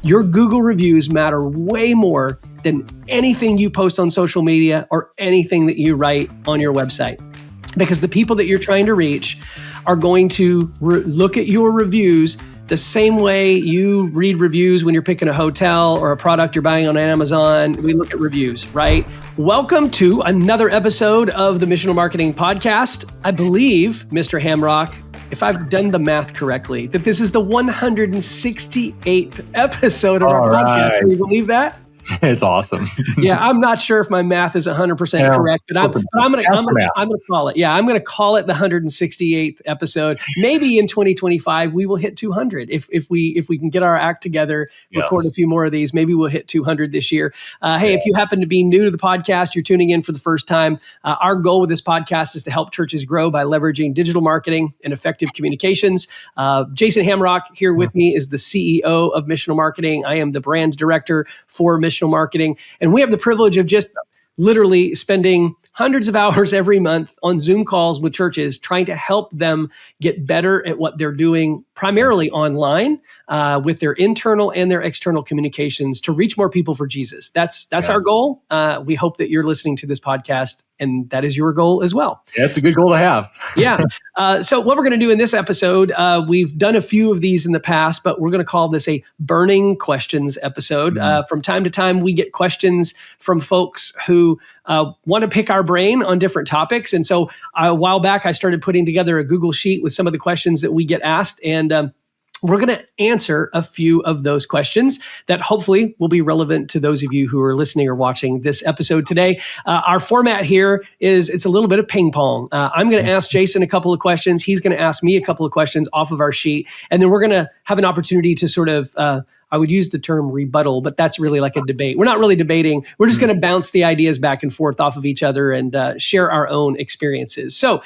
Your Google reviews matter way more than anything you post on social media or anything that you write on your website. Because the people that you're trying to reach are going to look at your reviews the same way you read reviews when you're picking a hotel or a product you're buying on Amazon. We look at reviews, right? Welcome to another episode of the Missional Marketing Podcast. I believe, Mr. Hamrock, if I've done the math correctly, that this is the 168th episode of our podcast. Can you believe that? It's awesome. Yeah, I'm not sure if my math is 100% correct, but I'm going to call it. Yeah, I'm going to call it the 168th episode. Maybe in 2025 we will hit 200 if we can get our act together, record a few more of these. Maybe we'll hit 200 this year. Hey, if you happen to be new to the podcast, you're tuning in for the first time. Our goal with this podcast is to help churches grow by leveraging digital marketing and effective communications. Jason Hamrock here with me is the CEO of Missional Marketing. I am the brand director for Missional Marketing. And we have the privilege of just literally spending hundreds of hours every month on Zoom calls with churches, trying to help them get better at what they're doing, primarily online, with their internal and their external communications to reach more people for Jesus. That's our goal. We hope that you're listening to this podcast and that is your goal as well. Yeah, it's a good goal to have. Yeah. So what we're going to do in this episode, we've done a few of these in the past, but we're going to call this a burning questions episode. From time to time, we get questions from folks who want to pick our brain on different topics. And so a while back, I started putting together a Google Sheet with some of the questions that we get asked. And we're going to answer a few of those questions that hopefully will be relevant to those of you who are listening or watching this episode today. Our format here is it's a little bit of ping pong. I'm going to ask Jason a couple of questions. He's going to ask me a couple of questions off of our sheet. And then we're going to have an opportunity to sort of, I would use the term rebuttal, but that's really like a debate. We're not really debating. We're just going to bounce the ideas back and forth off of each other and share our own experiences. So,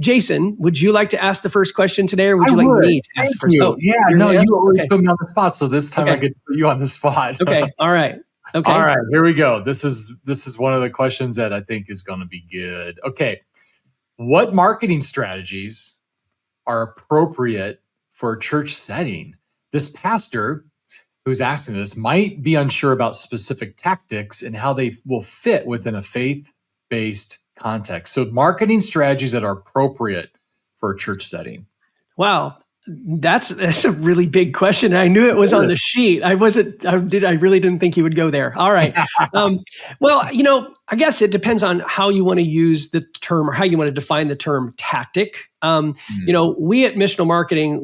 Jason, would you like to ask the first question today, or would you like me to ask first? Oh, yeah, no, you always put me on the spot, so this time I get to put you on the spot. Okay, all right. Okay. All right, here we go. This is one of the questions that I think is going to be good. Okay, what marketing strategies are appropriate for a church setting? This pastor who's asking this might be unsure about specific tactics and how they will fit within a faith-based context. So marketing strategies that are appropriate for a church setting. Wow. That's a really big question. I knew it was on the sheet. I really didn't think you would go there. All right. Well, I guess it depends on how you want to use the term or how you want to define the term tactic. We at Missional Marketing,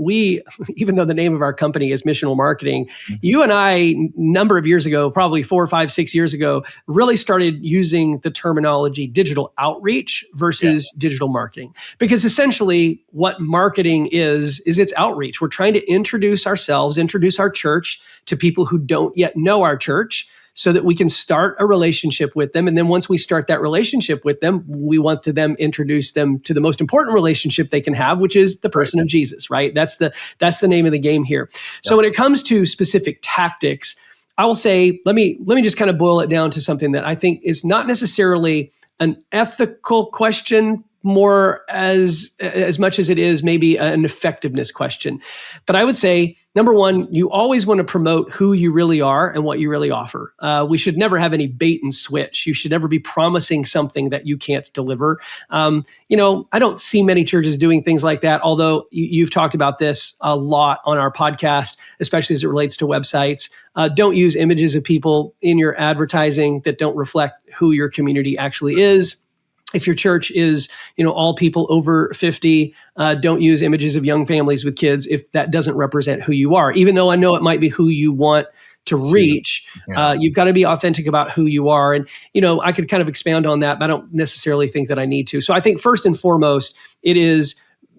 even though the name of our company is Missional Marketing, you and I, a number of years ago, probably 4 or 5, 6 years ago, really started using the terminology digital outreach versus digital marketing. Because essentially what marketing is it's outreach. We're trying to introduce ourselves, introduce our church to people who don't yet know our church, so that we can start a relationship with them. And then once we start that relationship with them, we want to then introduce them to the most important relationship they can have, which is the person of Jesus, right? That's the name of the game here. So when it comes to specific tactics, I will say, let me just kind of boil it down to something that I think is not necessarily an ethical question, more as much as it is maybe an effectiveness question. But I would say, number one, you always want to promote who you really are and what you really offer. We should never have any bait and switch. You should never be promising something that you can't deliver. I don't see many churches doing things like that, although you've talked about this a lot on our podcast, especially as it relates to websites. Don't use images of people in your advertising that don't reflect who your community actually is. If your church is, all people over 50, don't use images of young families with kids if that doesn't represent who you are. Even though I know it might be who you want to reach, you've got to be authentic about who you are. And, I could kind of expand on that, but I don't necessarily think that I need to. So I think first and foremost, it is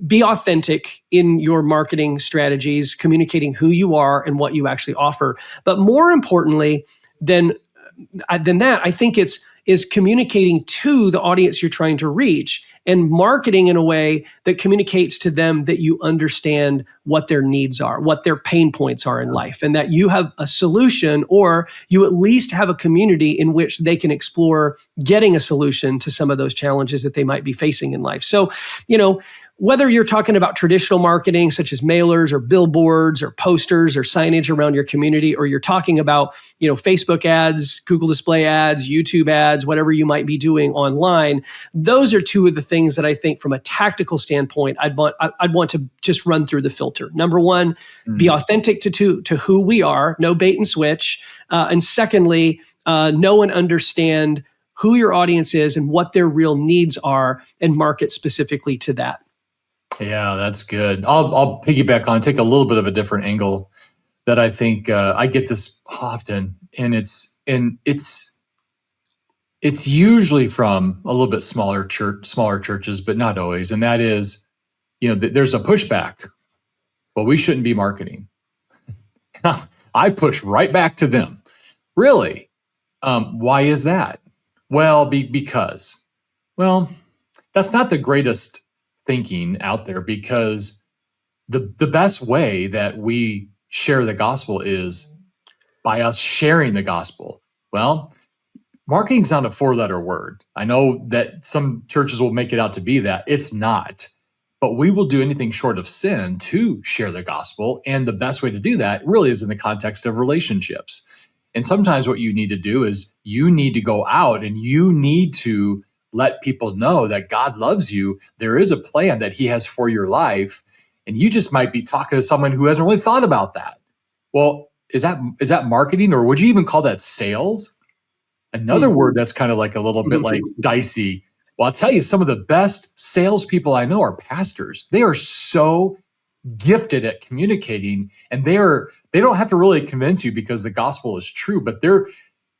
be authentic in your marketing strategies, communicating who you are and what you actually offer. But more importantly than that, I think is communicating to the audience you're trying to reach and marketing in a way that communicates to them that you understand what their needs are, what their pain points are in life, and that you have a solution, or you at least have a community in which they can explore getting a solution to some of those challenges that they might be facing in life. So, whether you're talking about traditional marketing, such as mailers or billboards or posters or signage around your community, or you're talking about, Facebook ads, Google display ads, YouTube ads, whatever you might be doing online, those are two of the things that I think from a tactical standpoint, I'd want to just run through the filter. Number one, be authentic to who we are, no bait and switch. And secondly, know and understand who your audience is and what their real needs are, and market specifically to that. Yeah, that's good. I'll piggyback on, take a little bit of a different angle that I think I get this often, and it's usually from a little bit smaller churches, but not always. And that is, there's a pushback. Well, we shouldn't be marketing. I push right back to them. Really? Why is that? Well, because that's not the greatest thinking out there, because the best way that we share the gospel is by us sharing the gospel. Well, marketing's not a 4-letter word. I know that some churches will make it out to be that. It's not. But we will do anything short of sin to share the gospel. And the best way to do that really is in the context of relationships. And sometimes what you need to do is you need to go out and you need to let people know that God loves you. There is a plan that he has for your life. And you just might be talking to someone who hasn't really thought about that. Well, is that marketing, or would you even call that sales? Another word that's kind of like a little bit like dicey. Well, I'll tell you, some of the best salespeople I know are pastors. They are so gifted at communicating, and they don't have to really convince you because the gospel is true, but they're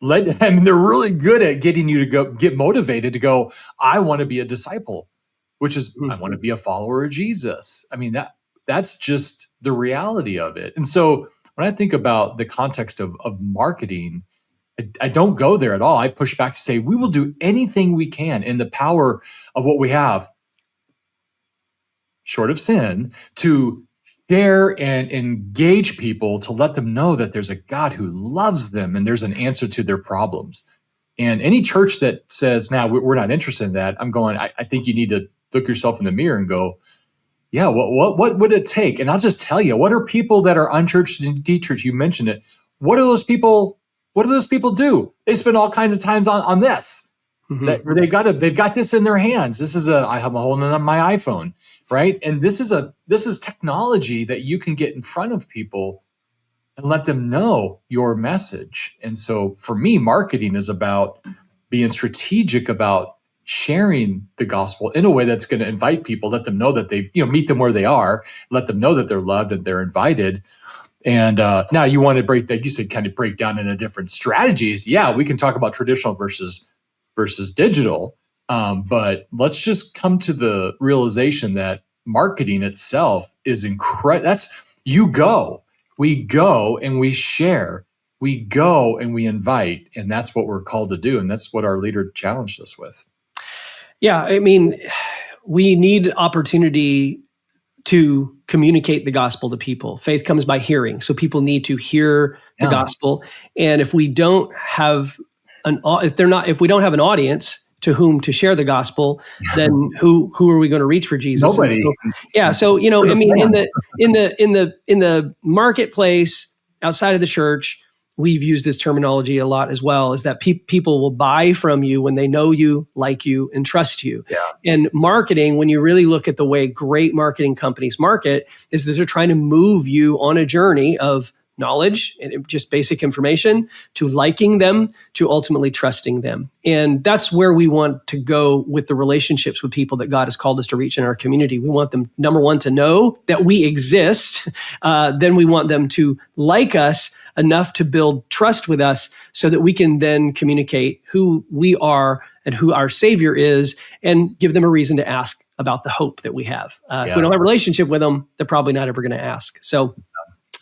really good at getting you to get motivated to go, I want to be a disciple, which is I want to be a follower of Jesus. I mean, that's just the reality of it. And so when I think about the context of marketing, I don't go there at all. I push back to say we will do anything we can in the power of what we have, short of sin, to share and engage people, to let them know that there's a God who loves them and there's an answer to their problems. And any church that says, now we're not interested in that, I'm going, I think you need to look yourself in the mirror and go, yeah, what would it take? And I'll just tell you, what are people that are unchurched and de-churched? You mentioned it. What do those people do? They spend all kinds of times on this. That they've got this in their hands. I'm holding it on my iPhone, right? And this is technology that you can get in front of people and let them know your message. And so for me, marketing is about being strategic about sharing the gospel in a way that's going to invite people, let them know that meet them where they are, let them know that they're loved and they're invited. And now you want to break that, you said kind of break down into different strategies. Yeah, we can talk about traditional versus digital. But let's just come to the realization that marketing itself is incredible. We go and we share, we go and we invite, and that's what we're called to do. And that's what our leader challenged us with. Yeah, I mean, we need opportunity to communicate the gospel to people. Faith comes by hearing. So people need to hear the gospel. And if we don't have if we don't have an audience to whom to share the gospel, then who are we going to reach for Jesus? Nobody. So I mean, in the marketplace outside of the church, we've used this terminology a lot as well, is that people will buy from you when they know you, like you, and trust you. Yeah. And marketing, when you really look at the way great marketing companies market, is that they're trying to move you on a journey of knowledge and just basic information to liking them, to ultimately trusting them. And that's where we want to go with the relationships with people that God has called us to reach in our community. We want them, number one, to know that we exist. Then we want them to like us enough to build trust with us so that we can then communicate who we are and who our Savior is, and give them a reason to ask about the hope that we have. If we don't have a relationship with them, they're probably not ever going to ask. So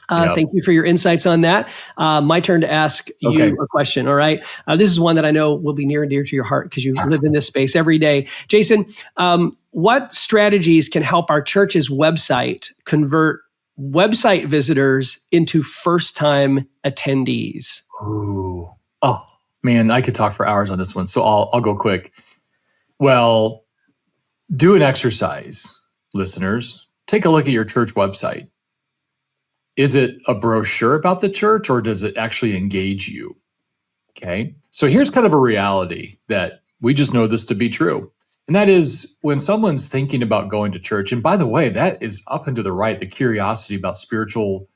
thank you for your insights on that. My turn to ask you a question. All right. This is one that I know will be near and dear to your heart because you live in this space every day. Jason, what strategies can help our church's website convert website visitors into first-time attendees? Ooh. Oh, man, I could talk for hours on this one. So I'll go quick. Well, do an exercise. listeners, take a look at your church website. Is it a brochure about the church, or does it actually engage you? Okay. So here's kind of a reality that we just know this to be true. And that is when someone's thinking about going to church, and by the way, that is up and to the right, the curiosity about spiritual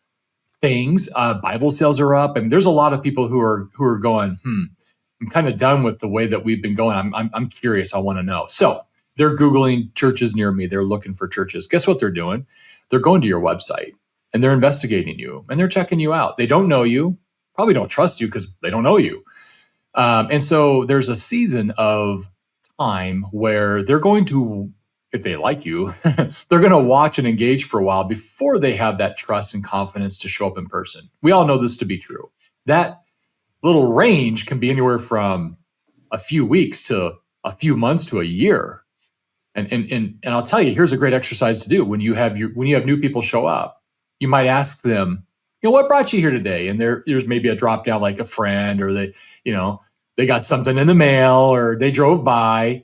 things. Bible sales are up, and there's a lot of people who are going, I'm kind of done with the way that we've been going. I'm curious. I want to know. So they're Googling churches near me. They're looking for churches. Guess what they're doing? They're going to your website and they're investigating you and they're checking you out. They don't know you, probably don't trust you because they don't know you. And so there's a season of time where they're going to, if they like you, they're going to watch and engage for a while before they have that trust and confidence to show up in person. We all know this to be true. That little range can be anywhere from a few weeks to a few months to a year. And I'll tell you, here's a great exercise to do when you have new people show up. You might ask them, what brought you here today? And there's maybe a drop down like a friend, or they got something in the mail, or they drove by.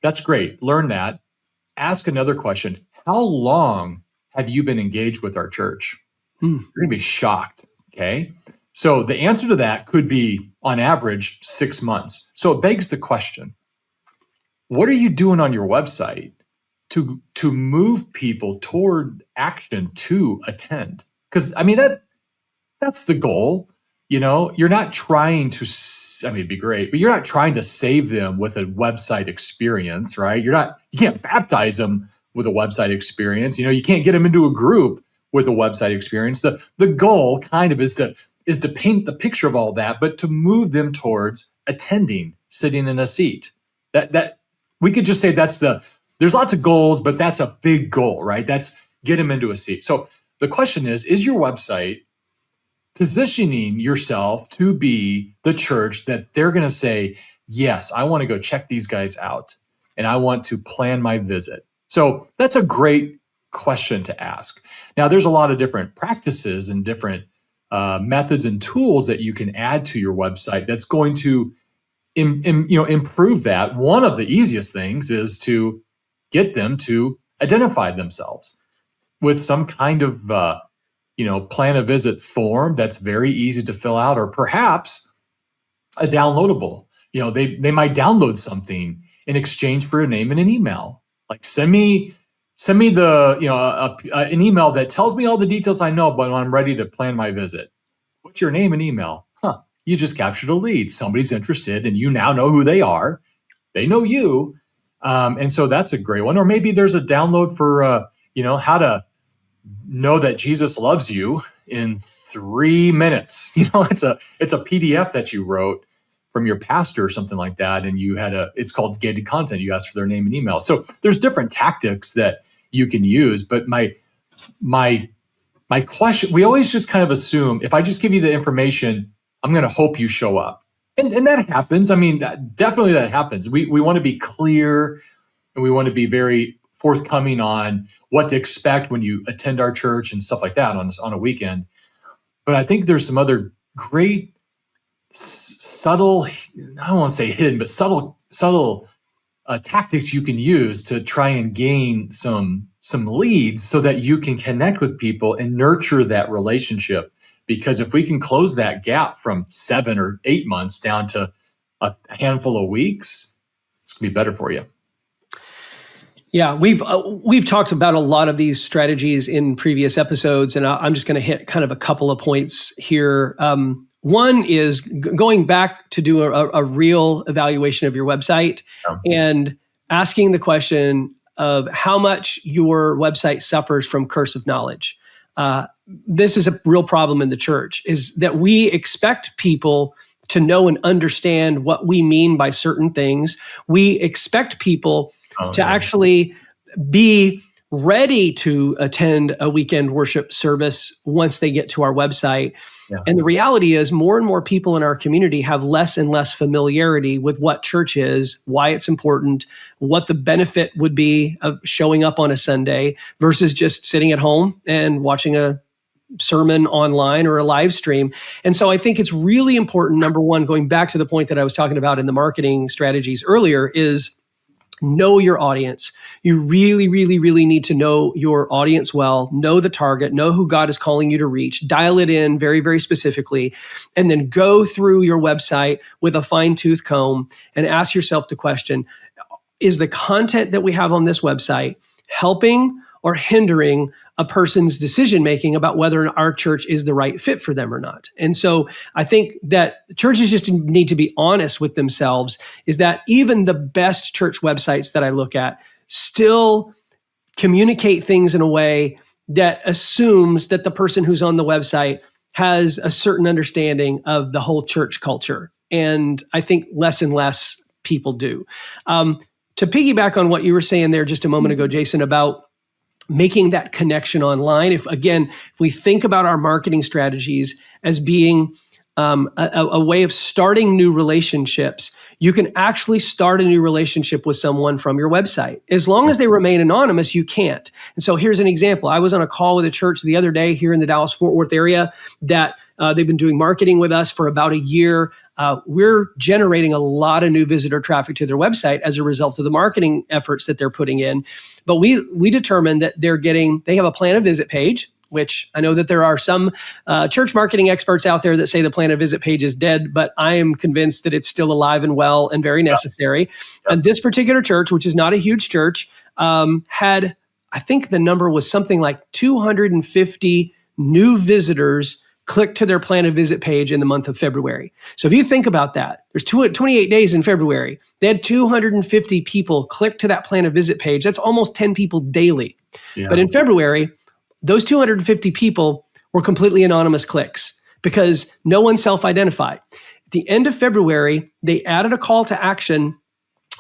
That's great. Learn that. Ask another question. How long have you been engaged with our church? You're going to be shocked. Okay. So the answer to that could be on average 6 months. So it begs the question, what are you doing on your website to move people toward action to attend? Because that's the goal. You're not trying to, it'd be great, but you're not trying to save them with a website experience, right? You can't baptize them with a website experience. You can't get them into a group with a website experience. The goal kind of is to paint the picture of all that, but to move them towards attending, sitting in a seat. That we could just say there's lots of goals, but that's a big goal, right? That's get them into a seat. So the question is your website positioning yourself to be the church that they're going to say, yes, I want to go check these guys out and I want to plan my visit? So that's a great question to ask. Now, there's a lot of different practices and different methods and tools that you can add to your website that's going to improve that. One of the easiest things is to get them to identify themselves with some kind of plan a visit form that's very easy to fill out, or perhaps a downloadable. They might download something in exchange for a name and an email. Like send me an email that tells me all the details I know, but when I'm ready to plan my visit. What's your name and email? You just captured a lead. Somebody's interested and you now know who they are. They know you. And so that's a great one. Or maybe there's a download for, how to know that Jesus loves you in 3 minutes. It's a PDF that you wrote from your pastor or something like that. And it's called gated content. You ask for their name and email. So there's different tactics that you can use. But my question, we always just kind of assume if I just give you the information, I'm going to hope you show up. And that happens. Definitely that happens. We want to be clear and we want to be very forthcoming on what to expect when you attend our church and stuff like that on a weekend. But I think there's some other great subtle, I don't want to say hidden, but subtle tactics you can use to try and gain some leads so that you can connect with people and nurture that relationship. Because if we can close that gap from 7 or 8 months down to a handful of weeks, it's going to be better for you. Yeah, we've talked about a lot of these strategies in previous episodes, and I'm just going to hit kind of a couple of points here. One is going back to do a real evaluation of your website and asking the question of how much your website suffers from curse of knowledge. This is a real problem in the church, is that we expect people to know and understand what we mean by certain things. We expect people to actually be ready to attend a weekend worship service once they get to our website. Yeah. And the reality is more and more people in our community have less and less familiarity with what church is, why it's important, what the benefit would be of showing up on a Sunday versus just sitting at home and watching a sermon online or a live stream. And so I think it's really important, number one, going back to the point that I was talking about in the marketing strategies earlier, is Know your audience. You really, really, really need to know your audience well, know the target, know who God is calling you to reach, dial it in very, very specifically, and then go through your website with a fine-tooth comb and ask yourself the question, is the content that we have on this website helping or hindering a person's decision making about whether our church is the right fit for them or not? And so I think that churches just need to be honest with themselves, is that even the best church websites that I look at still communicate things in a way that assumes that the person who's on the website has a certain understanding of the whole church culture. And I think less and less people do. To piggyback on what you were saying there just a moment ago, Jason, about making that connection online. If we think about our marketing strategies as being a way of starting new relationships, you can actually start a new relationship with someone from your website. As long as they remain anonymous, you can't. And so here's an example. I was on a call with a church the other day here in the Dallas-Fort Worth area that they've been doing marketing with us for about a year. We're generating a lot of new visitor traffic to their website as a result of the marketing efforts that they're putting in. But we determined that they have a plan of visit page, which I know that there are some church marketing experts out there that say the plan of visit page is dead, but I am convinced that it's still alive and well and very necessary. Yep. And this particular church, which is not a huge church, had, I think the number was something like 250 new visitors click to their plan of visit page in the month of February. So if you think about that, there's 28 days in February. They had 250 people click to that plan of visit page. That's almost 10 people daily. Yeah. But in February, those 250 people were completely anonymous clicks because no one self-identified. At the end of February, they added a call to action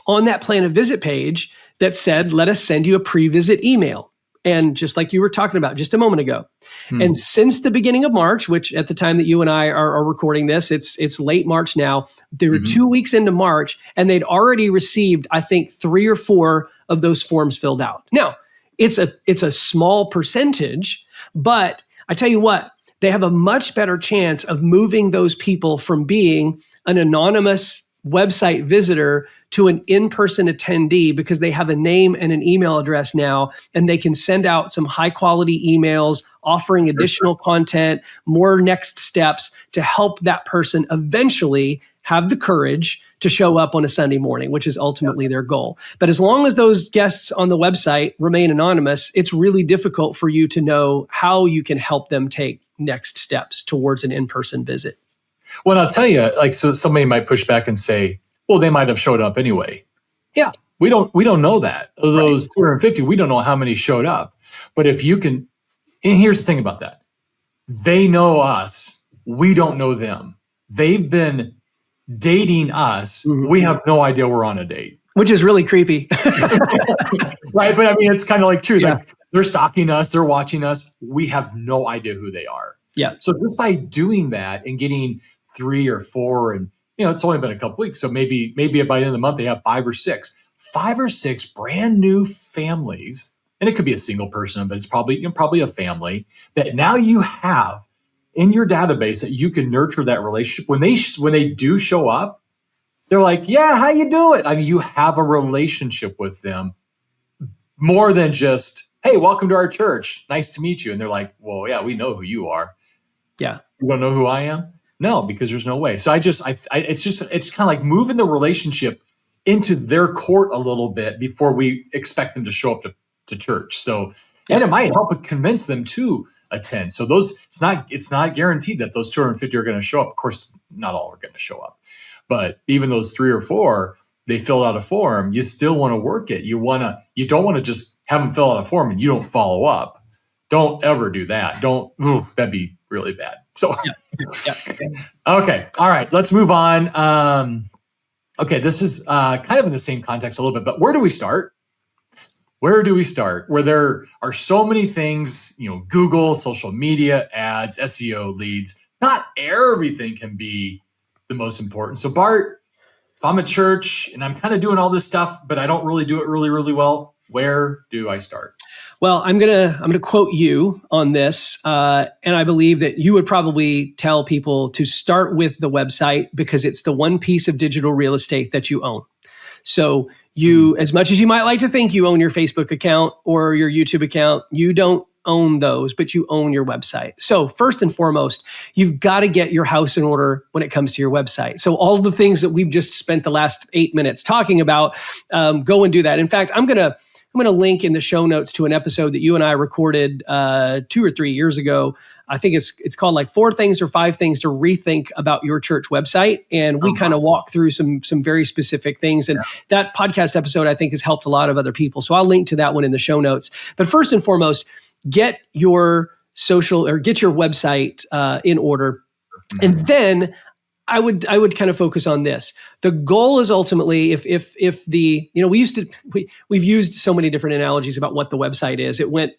on that plan of visit page that said, let us send you a pre-visit email. And just like you were talking about just a moment ago. And since the beginning of March, which at the time that you and I are recording this, it's late March now, they were 2 weeks into March and they'd already received, I think, 3 or 4 of those forms filled out. Now, it's a small percentage, but I tell you what, they have a much better chance of moving those people from being an anonymous website visitor to an in-person attendee because they have a name and an email address now, and they can send out some high-quality emails offering additional content, more next steps to help that person eventually have the courage to show up on a Sunday morning, which is ultimately their goal. But as long as those guests on the website remain anonymous, it's really difficult for you to know how you can help them take next steps towards an in-person visit. Well, I'll tell you, so somebody might push back and say, well, they might have showed up anyway. Yeah, we don't know that. Of those 250, we don't know how many showed up. But if you can, and here's the thing about that. They know us. We don't know them. They've been dating us. We have no idea we're on a date. Which is really creepy. Right? But I mean, it's kind of like true. Yeah. Like they're stalking us. They're watching us. We have no idea who they are. Yeah. So just by doing that and getting 3 or 4 and it's only been a couple weeks. So maybe by the end of the month, they have 5 or 6 brand new families. And it could be a single person, but it's probably a family that now you have in your database that you can nurture that relationship. When they do show up, they're like, yeah, how you doing? I mean, you have a relationship with them more than just, hey, welcome to our church. Nice to meet you. And they're like, well, yeah, we know who you are. Yeah. You don't know who I am? No, because there's no way. So it's kind of like moving the relationship into their court a little bit before we expect them to show up to church. So, and it might help convince them to attend. So it's not guaranteed that those 250 are going to show up. Of course, not all are going to show up, but even those 3 or 4, they filled out a form. You still want to work it. You don't want to just have them fill out a form and you don't follow up. Don't ever do that. That'd be really bad. So, yeah. Okay. All right. Let's move on. Okay. This is kind of in the same context a little bit, but where do we start? Where there are so many things, Google, social media, ads, SEO, leads. Not everything can be the most important. So Bart, if I'm a church and I'm kind of doing all this stuff, but I don't really do it really, really well, where do I start? Well, I'm gonna quote you on this, and I believe that you would probably tell people to start with the website because it's the one piece of digital real estate that you own. So you, as much as you might like to think you own your Facebook account or your YouTube account, you don't own those, but you own your website. So first and foremost, you've got to get your house in order when it comes to your website. So all the things that we've just spent the last 8 minutes talking about, go and do that. In fact, I'm gonna link in the show notes to an episode that you and I recorded 2 or 3 years ago. I think it's called like 4 things or 5 things to rethink about your church website. And we kind of walk through some very specific things. And that podcast episode, I think, has helped a lot of other people. So I'll link to that one in the show notes. But first and foremost, get your website in order. And then I would kind of focus on this. The goal is ultimately, if the, we've used so many different analogies about what the website is. It went,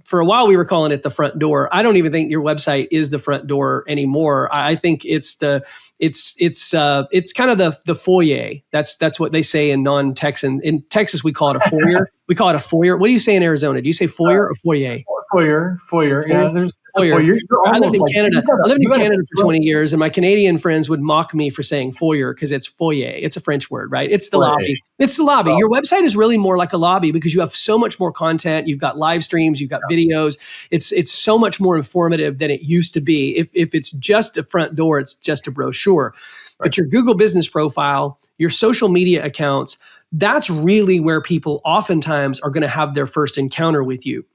for a while we were calling it the front door. I don't even think your website is the front door anymore. I think it's kind of the foyer. That's what they say in non-Texan. In Texas, we call it a foyer. We call it a foyer. What do you say in Arizona? Do you say foyer or foyer? Foyer. Yeah, there's foyer. I lived in Canada. I lived in Canada for 20 years, and my Canadian friends would mock me for saying foyer because it's foyer. It's a French word, right? It's the lobby. It's the lobby. Your website is really more like a lobby because you have so much more content. You've got live streams. You've got videos. It's so much more informative than it used to be. If it's just a front door, it's just a brochure. But your Google business profile, your social media accounts, that's really where people oftentimes are going to have their first encounter with you.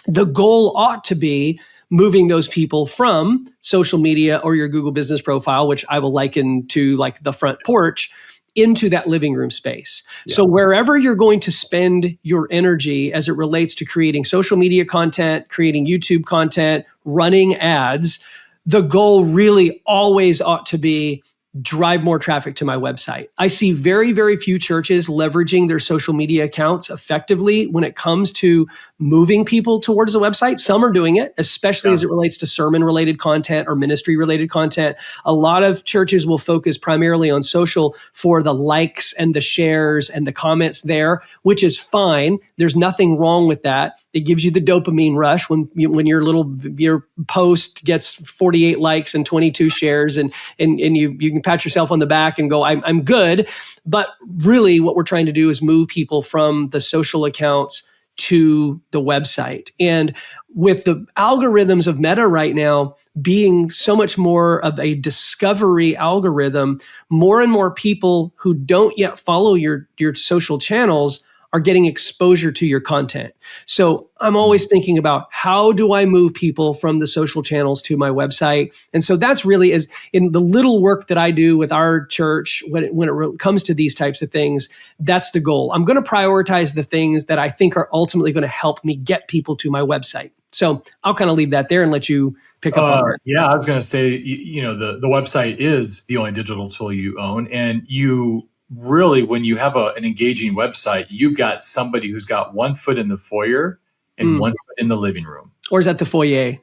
The goal ought to be moving those people from social media or your Google business profile, which I will liken to like the front porch, into that living room space. Yeah. So wherever you're going to spend your energy as it relates to creating social media content, creating YouTube content, running ads, the goal really always ought to be drive more traffic to my website. I see very, very few churches leveraging their social media accounts effectively when it comes to moving people towards the website. Some are doing it, especially as it relates to sermon-related content or ministry-related content. A lot of churches will focus primarily on social for the likes and the shares and the comments there, which is fine. There's nothing wrong with that. It gives you the dopamine rush when your post gets 48 likes and 22 shares, and you can pat yourself on the back and go, I'm good. But really what we're trying to do is move people from the social accounts to the website. And with the algorithms of Meta right now being so much more of a discovery algorithm, more and more people who don't yet follow your social channels are getting exposure to your content. So I'm always thinking about how do I move people from the social channels to my website? And so that's really is in the little work that I do with our church when it comes to these types of things, that's the goal. I'm going to prioritize the things that I think are ultimately going to help me get people to my website. So I'll kind of leave that there and let you pick up on that. Yeah, I was going to say, the website is the only digital tool you own, and you really, when you have an engaging website, you've got somebody who's got one foot in the foyer and one foot in the living room. Or is that the foyer?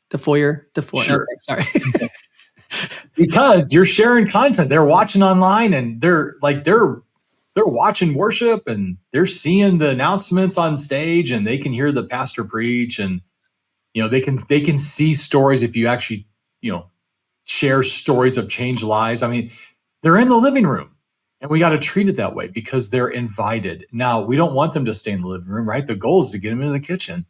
The foyer? Sure. Okay, sorry. Because you're sharing content. They're watching online and they're watching worship and they're seeing the announcements on stage and they can hear the pastor preach, and they can see stories if you actually share stories of changed lives. I mean, they're in the living room. And we got to treat it that way because they're invited. Now, we don't want them to stay in the living room, right? The goal is to get them into the kitchen,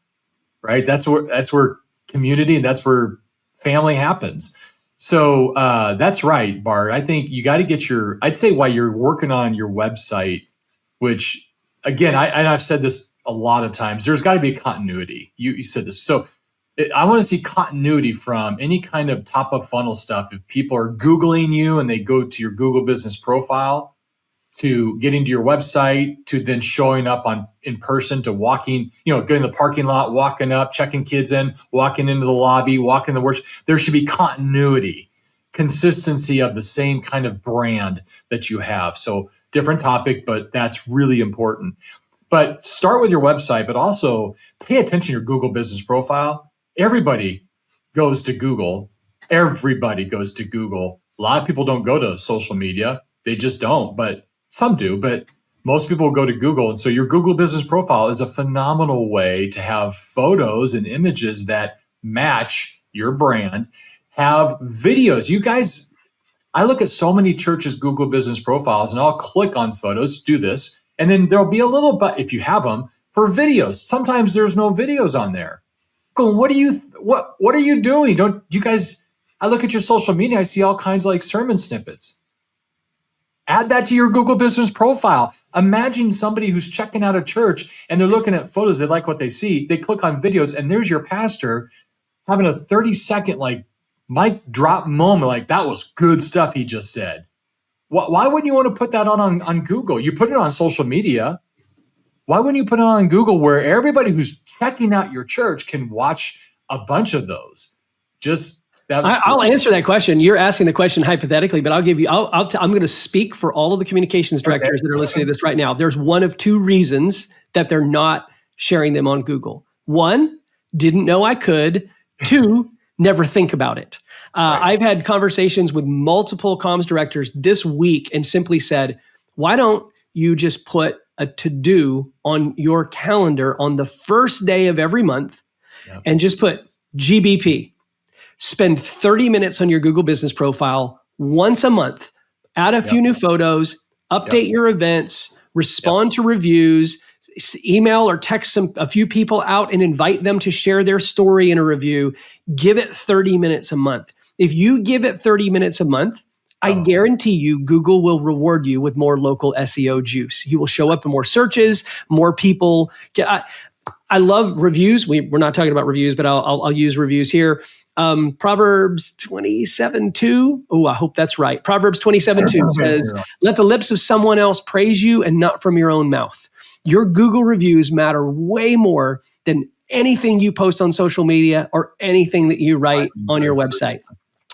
right? That's where community and that's where family happens. So that's right, Bart. I think you got to get I'd say while you're working on your website, which again, I've said this a lot of times, there's got to be a continuity. You said this. So I want to see continuity from any kind of top of funnel stuff. If people are Googling you and they go to your Google business profile, to getting to your website, to then showing up in person, to walking, going to the parking lot, walking up, checking kids in, walking into the lobby, walking the worship. There should be continuity, consistency of the same kind of brand that you have. So different topic, but that's really important. But start with your website, but also pay attention to your Google business profile. Everybody goes to Google. Everybody goes to Google. A lot of people don't go to social media. They just don't, but some do, but most people go to Google. And so your Google business profile is a phenomenal way to have photos and images that match your brand, have videos. You guys, I look at so many churches' Google business profiles and I'll click on photos, do this, and then there'll be a little button, if you have them, for videos. Sometimes there's no videos on there. Going, what are you doing? Don't you guys, I look at your social media, I see all kinds of like sermon snippets. Add that to your Google business profile. Imagine somebody who's checking out a church and they're looking at photos, they like what they see, they click on videos, and there's your pastor having a 30-second like mic drop moment, like that was good stuff he just said. Why wouldn't you want to put that on Google? You put it on social media. Why wouldn't you put it on Google where everybody who's checking out your church can watch a bunch of those? I'll answer that question. You're asking the question hypothetically, but I'll give you. I'm going to speak for all of the communications directors that are listening to this right now. There's one of two reasons that they're not sharing them on Google. One, didn't know I could. Two, never think about it. Right. I've had conversations with multiple comms directors this week and simply said, why don't you just put a to-do on your calendar on the first day of every month and just put GBP. Spend 30 minutes on your Google business profile once a month, add a few new photos, update your events, respond to reviews, email or text a few people out and invite them to share their story in a review. Give it 30 minutes a month. If you give it 30 minutes a month, I guarantee you Google will reward you with more local SEO juice. You will show up in more searches, more people get. I love reviews. We're not talking about reviews, but I'll use reviews here. Proverbs 27:2. Oh, I hope that's right. Proverbs 27:2 says, let the lips of someone else praise you and not from your own mouth. Your Google reviews matter way more than anything you post on social media or anything that you write on your website.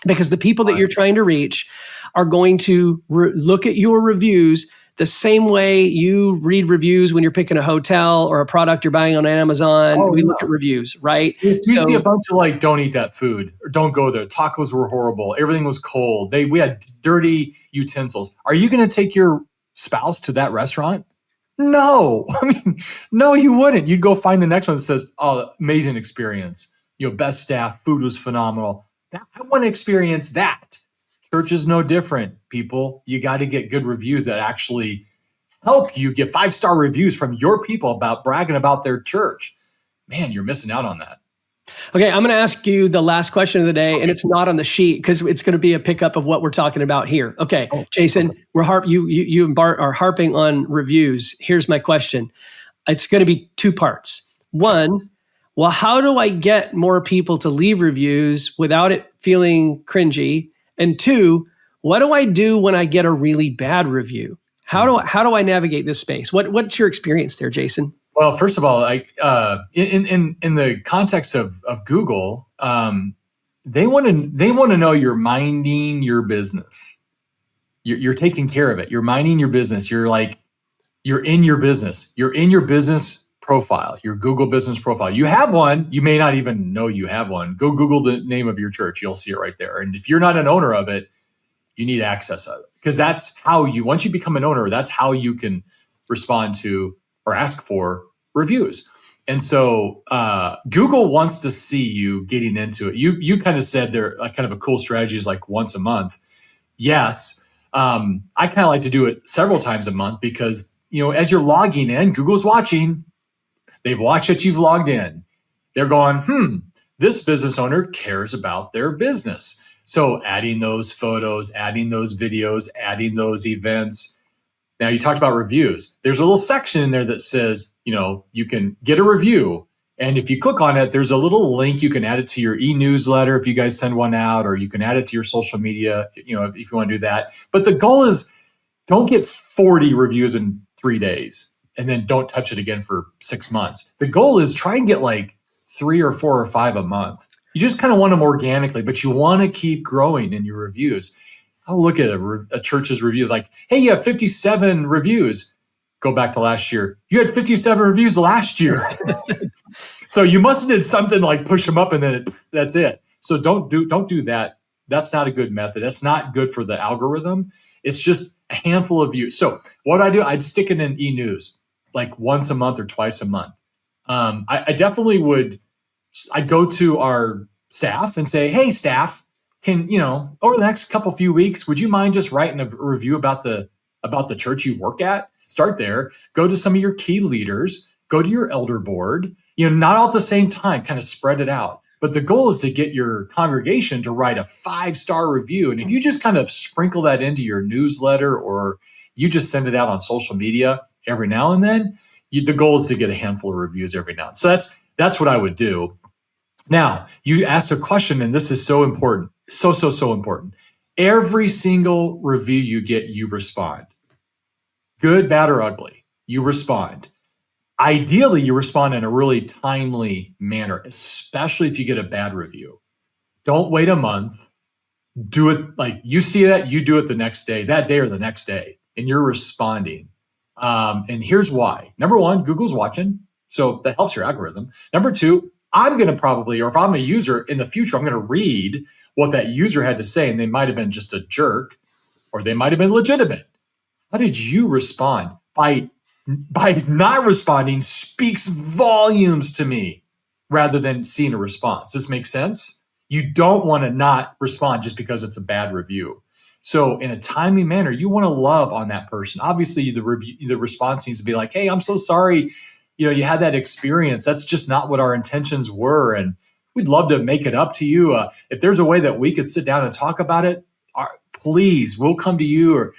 Because the people that you're trying to reach are going to look at your reviews the same way you read reviews when you're picking a hotel or a product you're buying on Amazon. We look at reviews, right? You see a bunch of like, don't eat that food or don't go there. Tacos were horrible. Everything was cold. We had dirty utensils. Are you going to take your spouse to that restaurant? No. I mean, no, you wouldn't. You'd go find the next one that says, oh, amazing experience. Best staff, food was phenomenal. I want to experience that. Church is no different, people. You got to get good reviews that actually help you get 5-star reviews from your people about bragging about their church. Man, you're missing out on that. Okay, I'm going to ask you the last question of the day, and it's not on the sheet because it's going to be a pickup of what we're talking about here. Okay, Jason, you and Bart are harping on reviews. Here's my question. It's going to be 2 parts. One, well, how do I get more people to leave reviews without it feeling cringy? And 2, what do I do when I get a really bad review? How do I navigate this space? What's your experience there, Jason? Well, first of all, like in the context of Google, they want to know you're minding your business. You're taking care of it. You're minding your business. You're in your business. You're in your business profile, your Google business profile. You have one. You may not even know you have one. Go Google the name of your church. You'll see it right there. And if you're not an owner of it, you need access of it because that's how once you become an owner, that's how you can respond to or ask for reviews. And so Google wants to see you getting into it. You kind of said there kind of a cool strategy is like once a month. Yes. I kind of like to do it several times a month because, as you're logging in, Google's watching. They've watched that you've logged in. They're going, this business owner cares about their business. So adding those photos, adding those videos, adding those events. Now you talked about reviews. There's a little section in there that says, you can get a review. And if you click on it, there's a little link. You can add it to your e-newsletter if you guys send one out, or you can add it to your social media, if you want to do that. But the goal is don't get 40 reviews in 3 days. And then don't touch it again for 6 months. The goal is try and get like 3 or 4 or 5 a month. You just kind of want them organically, but you want to keep growing in your reviews. I'll look at a church's review like, hey, you have 57 reviews. Go back to last year. You had 57 reviews last year. So you must have did something like push them up and then that's it. So don't do that. That's not a good method. That's not good for the algorithm. It's just a handful of views. So what I do, I'd stick it in e-news. Like once a month or twice a month. I definitely would. I'd go to our staff and say, hey, staff, over the next few weeks, would you mind just writing a review about the church you work at? Start there. Go to some of your key leaders. Go to your elder board. Not all at the same time. Kind of spread it out. But the goal is to get your congregation to write a 5-star review. And if you just kind of sprinkle that into your newsletter, or you just send it out on social media every now and then, the goal is to get a handful of reviews every now and then. So that's what I would do. Now, you asked a question, and this is so important. So important. Every single review you get, you respond. Good, bad, or ugly, you respond. Ideally, you respond in a really timely manner, especially if you get a bad review. Don't wait a month. Do it like you see that, you do it the next day, that day or the next day, and you're responding. And here's why. Number one, Google's watching, so that helps your algorithm. Number two, I'm going to probably, or if I'm a user in the future, I'm going to read what that user had to say, and they might have been just a jerk, or they might have been legitimate. How did you respond? By not responding speaks volumes to me rather than seeing a response. Does this make sense? You don't want to not respond just because it's a bad review. So in a timely manner, you want to love on that person. Obviously, the response needs to be like, hey, I'm so sorry, you had that experience. That's just not what our intentions were. And we'd love to make it up to you. If there's a way that we could sit down and talk about it, please, we'll come to you, or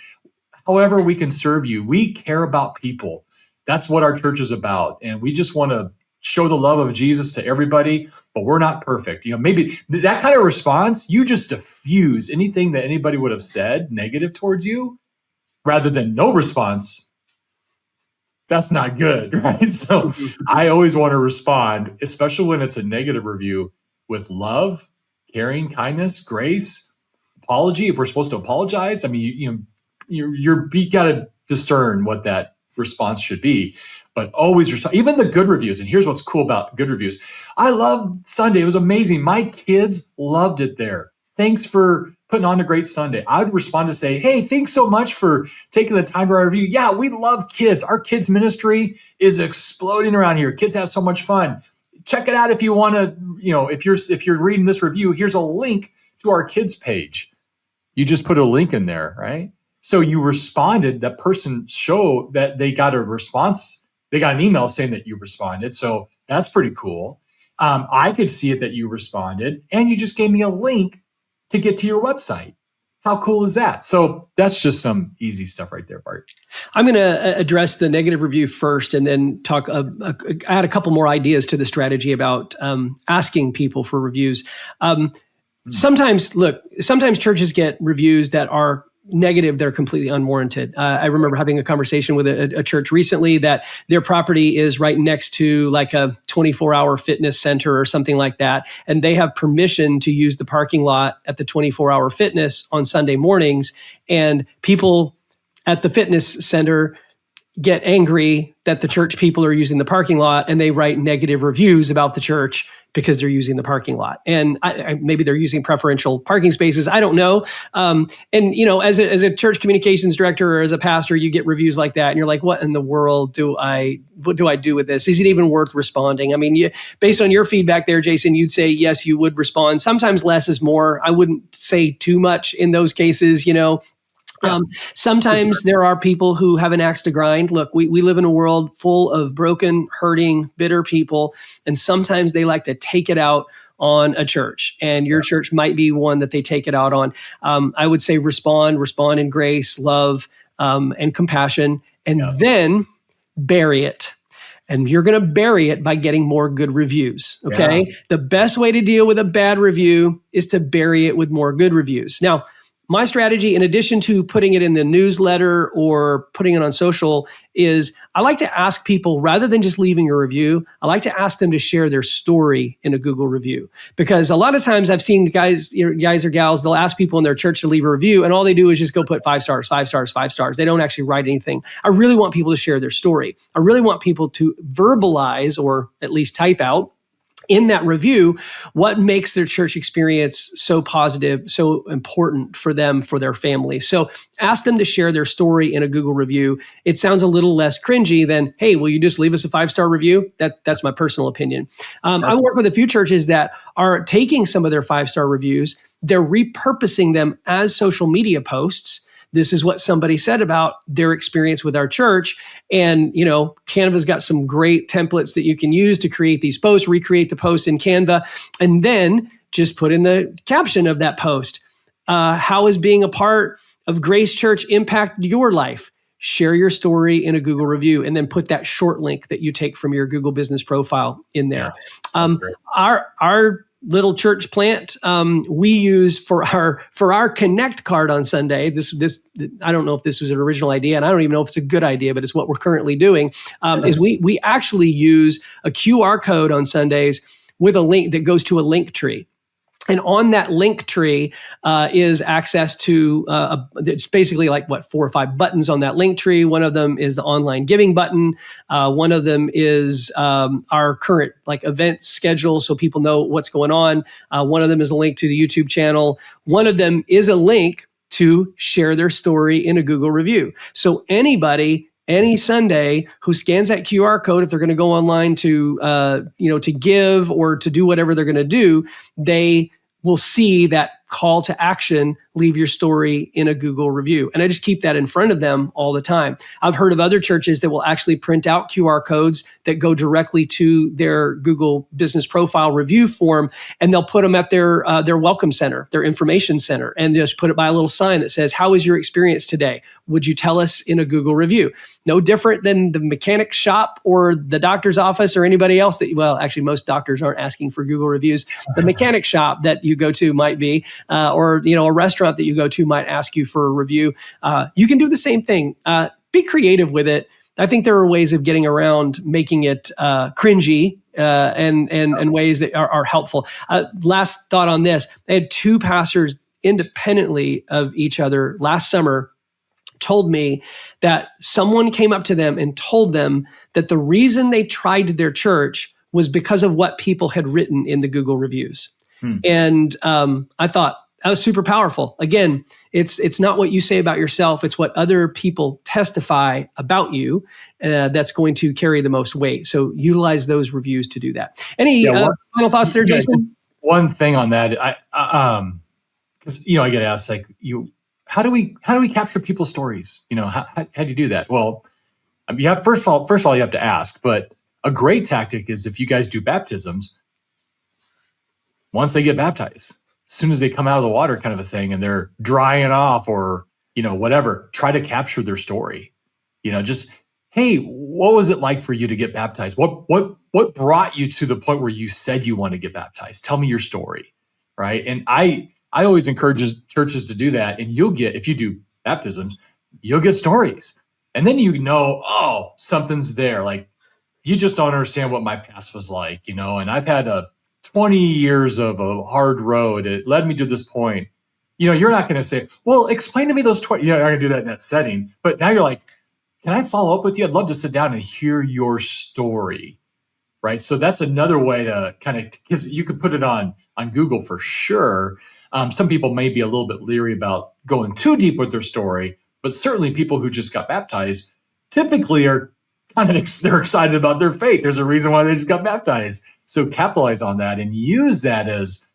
however we can serve you. We care about people. That's what our church is about. And we just want to show the love of Jesus to everybody, but we're not perfect. Maybe that kind of response, you just diffuse anything that anybody would have said negative towards you, rather than no response. That's not good, right? So I always want to respond, especially when it's a negative review, with love, caring, kindness, grace, apology. If we're supposed to apologize, I mean, you got to discern what that response should be, but always respond. Even the good reviews. And here's what's cool about good reviews. I loved Sunday. It was amazing. My kids loved it there. Thanks for putting on a great Sunday. I would respond to say, hey, thanks so much for taking the time to write a review. Yeah, we love kids. Our kids ministry is exploding around here. Kids have so much fun. Check it out if you want to, if you're reading this review, here's a link to our kids page. You just put a link in there, right? So you responded. That person showed that they got a response. They got an email saying that you responded. So that's pretty cool. I could see it that you responded, and you just gave me a link to get to your website. How cool is that? So that's just some easy stuff right there, Bart. I'm going to address the negative review first, and then add a couple more ideas to the strategy about asking people for reviews. Sometimes churches get reviews that are negative, they're completely unwarranted. I remember having a conversation with a church recently that their property is right next to like a 24-hour fitness center or something like that. And they have permission to use the parking lot at the 24-hour fitness on Sunday mornings. And people at the fitness center get angry that the church people are using the parking lot, and they write negative reviews about the church because they're using the parking lot. And maybe they're using preferential parking spaces. I don't know. As a church communications director or as a pastor, you get reviews like that, and you're like, what in the world what do I do with this? Is it even worth responding? I mean, based on your feedback there, Jason, you'd say, yes, you would respond. Sometimes less is more. I wouldn't say too much in those cases, Sometimes there are people who have an axe to grind. Look, we live in a world full of broken, hurting, bitter people, and sometimes they like to take it out on a church, and your church might be one that they take it out on. I would say respond in grace, love, and compassion, and then bury it. And you're going to bury it by getting more good reviews, okay? Yeah. The best way to deal with a bad review is to bury it with more good reviews. Now, my strategy, in addition to putting it in the newsletter or putting it on social, is I like to ask people, rather than just leaving a review, I like to ask them to share their story in a Google review. Because a lot of times I've seen guys or gals, they'll ask people in their church to leave a review, and all they do is just go put 5 stars, 5 stars, 5 stars. They don't actually write anything. I really want people to share their story. I really want people to verbalize, or at least type out, in that review, what makes their church experience so positive, so important for them, for their family. So ask them to share their story in a Google review. It sounds a little less cringy than, hey, will you just leave us a 5-star review? That's my personal opinion. I work with a few churches that are taking some of their 5-star reviews. they're repurposing them as social media posts. This is what somebody said about their experience with our church. And, Canva's got some great templates that you can use to create these posts, recreate the post in Canva, and then just put in the caption of that post. How is being a part of Grace Church impact your life? Share your story in a Google review, and then put that short link that you take from your Google business profile in there. Our little church plant we use for our Connect card on Sunday. This I don't know if this was an original idea, and I don't even know if it's a good idea, but it's what we're currently doing. Is we actually use a QR code on Sundays with a link that goes to a link tree. And on that link tree is access to, it's basically like 4 or 5 buttons on that link tree. One of them is the online giving button. One of them is our current event schedule, so people know what's going on. One of them is a link to the YouTube channel. One of them is a link to share their story in a Google review. So anybody, any Sunday who scans that QR code, if they're going to go online to, to give or to do whatever they're going to do, they will see that call to action, leave your story in a Google review. And I just keep that in front of them all the time. I've heard of other churches that will actually print out QR codes that go directly to their Google business profile review form, and they'll put them at their welcome center, their information center, and just put it by a little sign that says, "How was your experience today? Would you tell us in a Google review?" No different than the mechanic shop or the doctor's office or anybody else actually most doctors aren't asking for Google reviews. The mechanic shop that you go to might be, or a restaurant that you go to might ask you for a review. You can do the same thing. Be creative with it. I think there are ways of getting around making it cringy and ways that are helpful. Last thought on this: I had 2 pastors independently of each other last summer told me that someone came up to them and told them that the reason they tried their church was because of what people had written in the Google reviews. And I thought that was super powerful. Again, it's not what you say about yourself. It's what other people testify about you that's going to carry the most weight. So utilize those reviews to do that. Any final thoughts there, Jason? One thing on that, because I get asked how do we capture people's stories? How do you do that? Well, you have first of all you have to ask. But a great tactic is if you guys do baptisms, once they get baptized, as soon as they come out of the water, kind of a thing, and they're drying off or whatever, try to capture their story. Just, hey, what was it like for you to get baptized? What brought you to the point where you said you want to get baptized? Tell me your story, right? And I always encourage churches to do that. And if you do baptisms, you'll get stories. And then oh, something's there. Like, you just don't understand what my past was like, and I've had 20 years of a hard road. It led me to this point. You're not going to say, well, explain to me those 20. You're not going to do that in that setting. But now you're like, can I follow up with you? I'd love to sit down and hear your story, right? So that's another way to because you could put it on Google for sure. Some people may be a little bit leery about going too deep with their story, but certainly people who just got baptized typically are they're excited about their faith. There's a reason why they just got baptized. So capitalize on that and use that as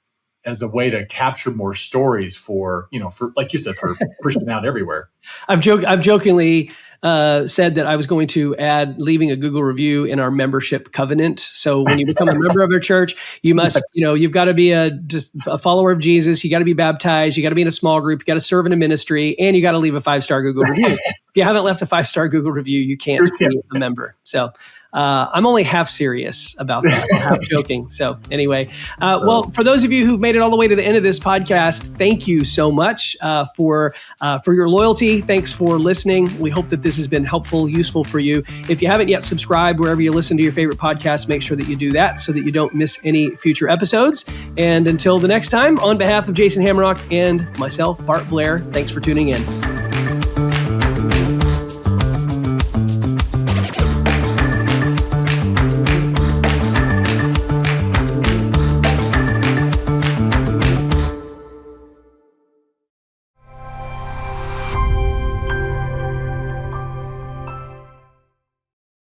a way to capture more stories for like you said, for pushing out everywhere. I've jokingly said that I was going to add leaving a Google review in our membership covenant. So when you become a member of our church, you must, you've got to be just a follower of Jesus. You got to be baptized. You got to be in a small group. You got to serve in a ministry, and you got to leave a 5-star Google review. If you haven't left a 5-star Google review, you can't be a member. So I'm only half serious about that, half joking. So anyway, well, for those of you who've made it all the way to the end of this podcast, thank you so much for your loyalty. Thanks for listening. We hope that this has been helpful, useful for you. If you haven't yet subscribed wherever you listen to your favorite podcasts, make sure that you do that so that you don't miss any future episodes. And until the next time, on behalf of Jason Hamrock and myself, Bart Blair, thanks for tuning in.